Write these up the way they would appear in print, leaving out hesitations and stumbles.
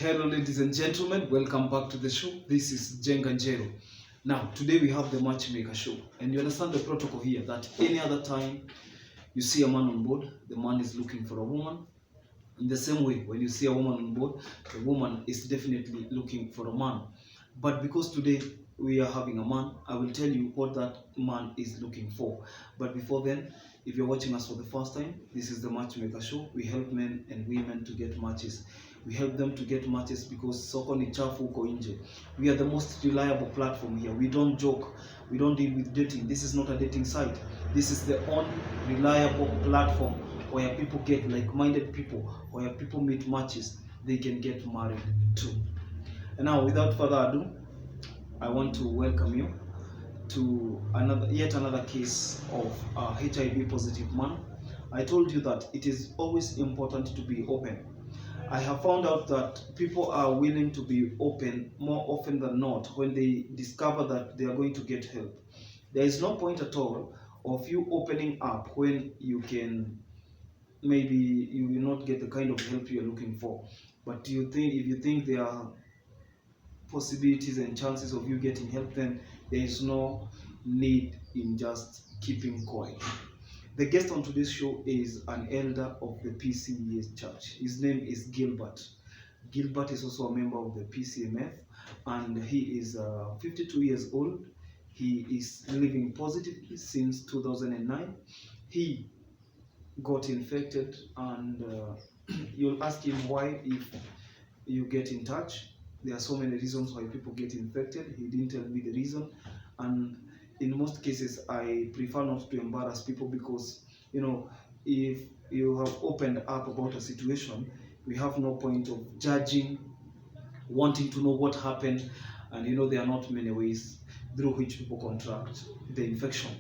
Hello, ladies and gentlemen. Welcome back to the show. This is Jenganjero. Now, today we have the Matchmaker show, and you understand the protocol here that any other time you see a man on board, the man is looking for a woman. In the same way, when you see a woman on board, the woman is definitely looking for a man. But because today we are having a man, I will tell you what that man is looking for. But before then, if you're watching us for the first time, this is the Matchmaker show. We help men and women to get matches. We help them to get matches because soko ni chafu huko nje. We are the most reliable platform here. We don't joke. We don't deal with dating. This is not a dating site. This is the only reliable platform where people get like-minded people, where people meet matches, they can get married too. And now, without further ado, I want to welcome you to yet another case of a HIV positive man. I told you that it is always important to be open. I have found out that people are willing to be open more often than not when they discover that they are going to get help. There is no point at all of you opening up when you can maybe you will not get the kind of help you're looking for. But do you think if you think there are possibilities and chances of you getting help, then there is no need in just keeping quiet. The guest on today's show is an elder of the PCES church. His name is Gilbert. Gilbert is also a member of the PCMF, and he is 52 years old. He is living positively since 2009. He got infected, and you'll ask him why if you get in touch. There are so many reasons why people get infected. He didn't tell me the reason, and in most cases I prefer not to embarrass people because if you have opened up about a situation, we have no point of judging, wanting to know what happened, and there are not many ways through which people contract the infection.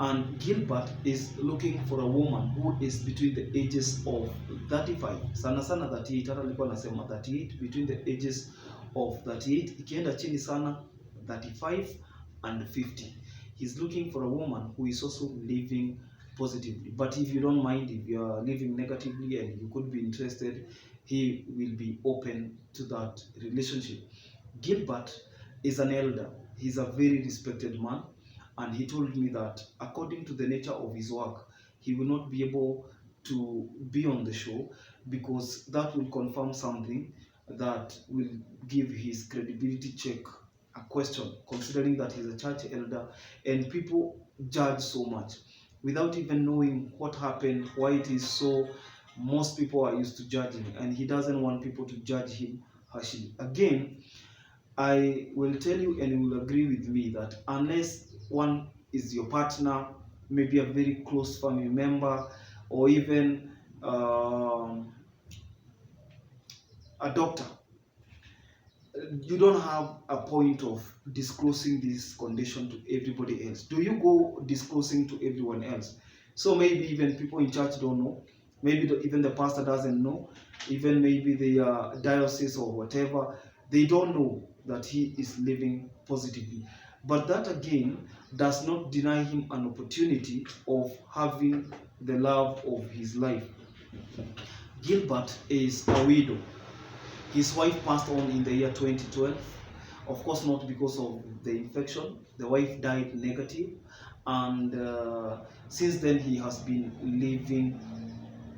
And Gilbert is looking for a woman who is between the ages of 35, sana sana 38, hata alikuwa anasema 38, between the ages of 38 ikienda chini sana 35 and 50. He's looking for a woman who is also living positively. But if you don't mind, if you are living negatively and you could be interested, he will be open to that relationship. Gilbert is an elder. He's a very respected man. And he told me that according to the nature of his work, he will not be able to be on the show because that will confirm something that will give his credibility check a question, considering that he's a church elder and people judge so much without even knowing what happened, why it is so. Most people are used to judging, and he doesn't want people to judge him harshly. Again, I will tell you, and you will agree with me, that unless one is your partner, maybe a very close family member, or even a doctor, you don't have a point of disclosing this condition to everybody else. Do you go disclosing to everyone else? So maybe even people in church don't know, maybe even the pastor doesn't know, even maybe the diocese or whatever, they don't know that he is living positively. But that again does not deny him an opportunity of having the love of his life. Gilbert is a widow. His wife passed on in the year 2012. Of course, not because of the infection. The wife died negative, and since then he has been living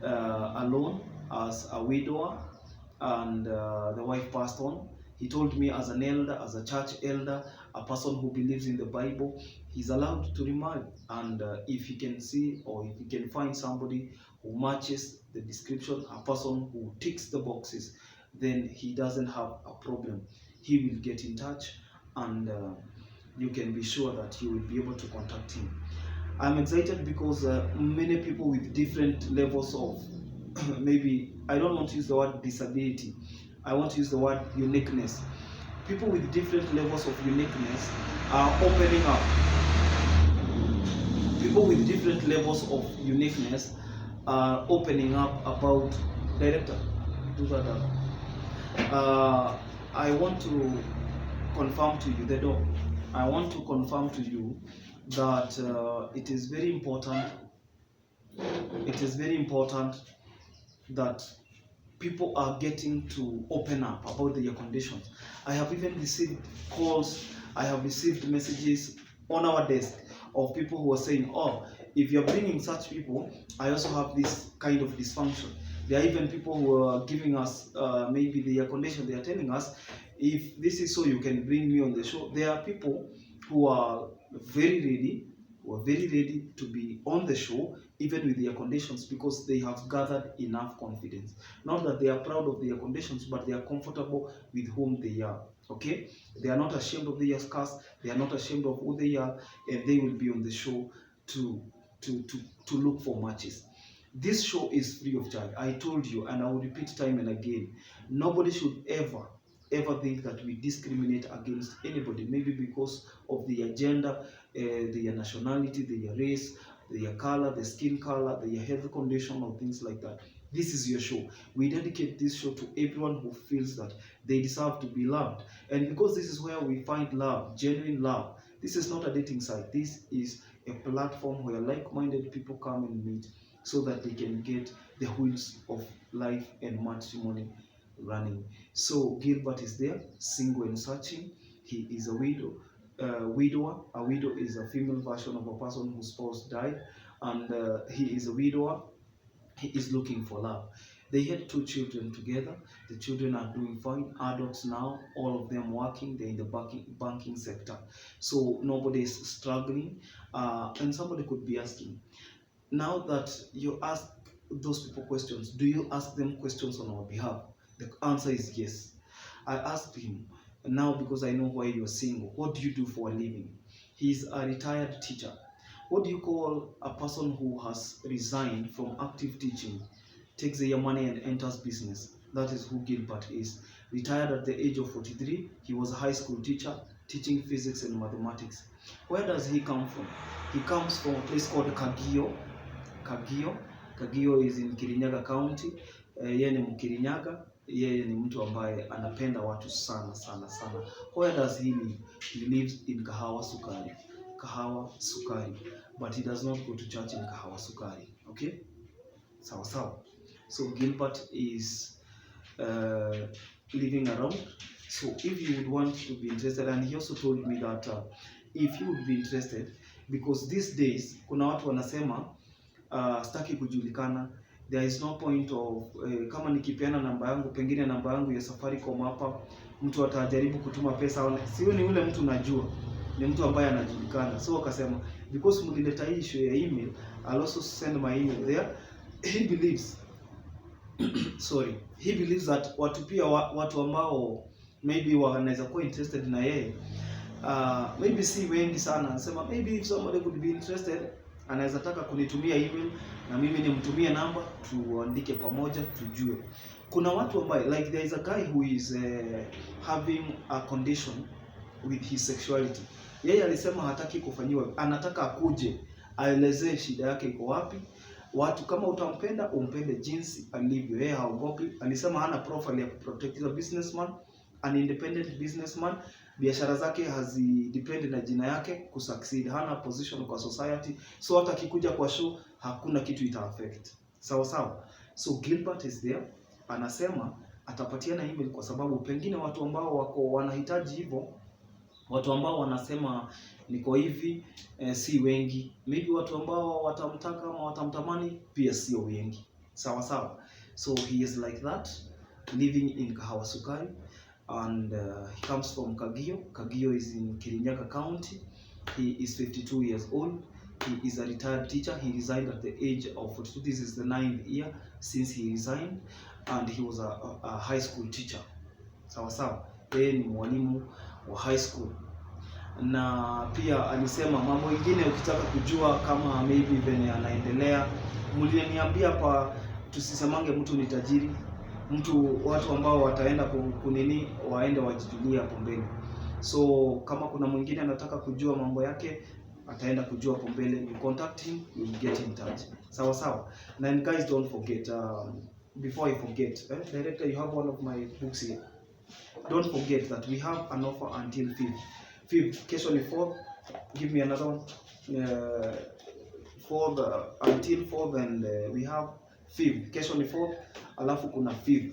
alone as a widower, and the wife passed on. He told me, as an elder, as a church elder, a person who believes in the Bible, he's allowed to remarry. And if he can see, or if he can find somebody who matches the description, a person who ticks the boxes, then he doesn't have a problem. He will get in touch, and you can be sure that you will be able to contact him. I'm excited because many people with different levels of maybe, I don't want to use the word disability, I want to use the word uniqueness. People with different levels of uniqueness are opening up. People with different levels of uniqueness are opening up about director. Do that. I want to confirm to you I want to confirm to you that it is very important. It is very important that people are getting to open up about their conditions. I have even received calls, I have received messages on our desk of people who are saying, oh, if you're bringing such people, I also have this kind of dysfunction. There are even people who are giving us maybe their condition. They are telling us, if this is so, you can bring me on the show. There are people who are very ready to be on the show, even with their conditions, because they have gathered enough confidence. Not that they are proud of their conditions, but they are comfortable with whom they are. Okay? They are not ashamed of their scars. They are not ashamed of who they are, and they will be on the show to look for matches. This show is free of charge. I told you, and I will repeat time and again, nobody should ever think that we discriminate against anybody, maybe because of their gender, their nationality, their race, their color, their skin color, their health condition, or things like that. This is your show. We dedicate this show to everyone who feels that they deserve to be loved. And because this is where we find love, genuine love. This is not a dating site. This is a platform where like-minded people come and meet so that they can get the wheels of life and matrimony running. So Gilbert is there, single and searching. He is a widower. A widow is a female version of a person whose spouse died, and he is a widower. He is looking for love. They had 2 children together. The children are doing fine, adults now, all of them working. They're in the banking sector. So nobody is struggling. And somebody could be asking, now that you ask those people questions, do you ask them questions on our behalf? The answer is yes. I asked him, now because I know why you're single, what do you do for a living? He's a retired teacher. What do you call a person who has resigned from active teaching, takes their money and enters business? That is who Gilbert is. Retired at the age of 43, he was a high school teacher, teaching physics and mathematics. Where does he come from? He comes from a place called Kagio. Kagio is in Kirinyaga County. Yeye ni Mkirinyaga. Yeye ni mtu ambaye anapenda watu sana. Where does he live? He lives in Kahawa Sukari. But he does not go to church in Kahawa Sukari. Okay? Sawa. So Gilbert is living around. So if you would want to be interested, and he also told me that if you would be interested, because these days kuna watu wanasema staki kujulikana, there is no point of kama nikipeana namba yangu, pengine namba yangu ya Safaricom hapa, mtu atajaribu kutuma pesa, sio ni ule mtu najua, ni mtu ambaye anajulikana. So akasema, because mlileta issue ya email, I'll also send my email there. He believes he believes that watu ambao maybe wanaweza kuwa interested na yeye, maybe si wengi sana. Anasema maybe if somebody could be interested, anaweza taka kunitumia email na mimi nimtumie namba, tuandike pamoja tujue. Kuna watu ambao, like there is a guy who is having a condition with his sexuality. Yeye alisema hataki kufanyiwa, anataka akuje aelezee shida yake iko wapi. Watu kama utampenda, umpende jinsi alivyo. Yeye haogopi. Alisema hana profile ya kuprotect. He's a businessman, an independent businessman. Biashara zake hazidepend na jina yake kusucceed. Hana position kwa society. So hata akikuja kwa show, hakuna kitu ita affect. Sawa. So Gilbert is there. Anasema atapatiana email kwa sababu pengine watu ambao wako wanahitaji hivyo, watu ambao wanasema niko hivi, si wengi. Maybe watu ambao watamtaka ama watamtamani pia sio wengi. Sawa. So he is like that, living in Kahawa Sukari, and he comes from Kagio. Kagio is in Kirinyaga County. He is 52 years old. He is a retired teacher. He resigned at the age of 42. This is the 9th year since he resigned, and he was a high school teacher. Sawa. Yeye ni mwalimu wa high school. Na pia alisema mambo mengine ukitaka kujua kama maybe venye anaendelea, mliniambia hapa tusisemange mtu ni tajiri, watu ambao wataenda kunini waende wajijulie hapo mbele. So kama kuna mwingine anataka kujua mambo yake, ataenda kujua hapo mbele. You contact him, you will get in touch. Sawa. And guys, don't forget, before I forget, director, you have one of my books here. Don't forget that we have an offer until 5th. Kesho ni 4th. Give me another one. Until 4th, and we have 5th. Kesho ni 4th, alafu kuna 5th.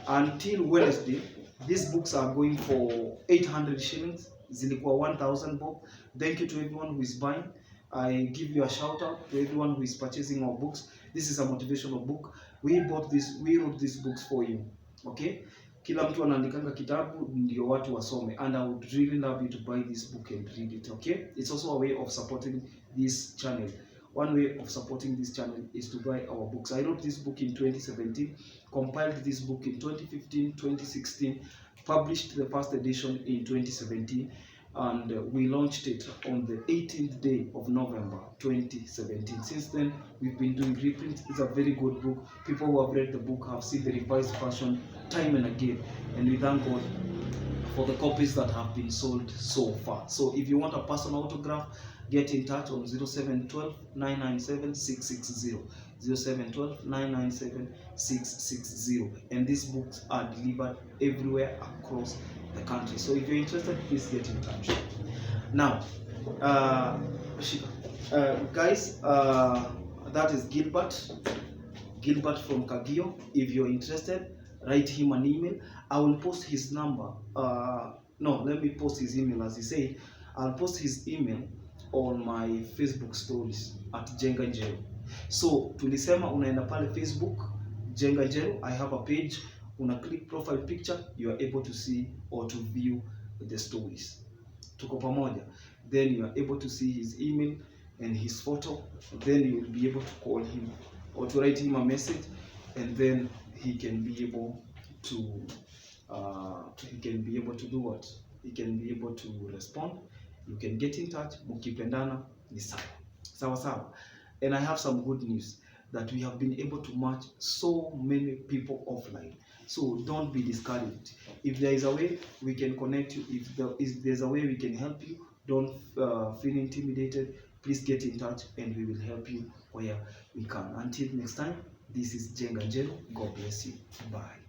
Until Wednesday, these books are going for 800 shillings. Zilikuwa 1000 bob. Thank you to everyone who is buying. I give you a shout out to everyone who is purchasing our books. This is a motivational book. We wrote these books for you. Okay? Kila mtu anaandikanga kitabu ndio watu wasome, and I would really love you to buy this book and read it. Okay? It's also a way of supporting this channel. One way of supporting this channel is to buy our books. I wrote this book in 2017, compiled this book in 2015, 2016, published the first edition in 2017, and we launched it on the 18th day of November 2017. Since then, we've been doing reprints. It's a very good book. People who have read the book have seen the revised version time and again, and we thank God for the copies that have been sold so far. So if you want a personal autograph, get in touch on 0712 997 660, 0712 997 660, and these books are delivered everywhere across the country. So if you're interested, please get in touch. Now, guys, that is Gilbert from Kagio. If you're interested, write him an email. I will post his number. No, let me post his email. As he said, I'll post his email on my Facebook stories at Jenga Njero. So tulisema unaenda pale Facebook Jenga Njero, I have a page. Una click profile picture, you are able to see or to view the stories. Tuko pamoja. Then you are able to see his email and his photo. Then you will be able to call him or to write him a message, and then he can be able to do what? He can be able to respond. You can get in touch. Mukipendana ni sawa. Sawa sawa. And I have some good news that we have been able to match so many people offline. So don't be discouraged. If there is a way we can connect you, if there's a way we can help you, don't feel intimidated. Please get in touch and we will help you where we can. Until next time, this is Jenga Njero. God bless you. Bye.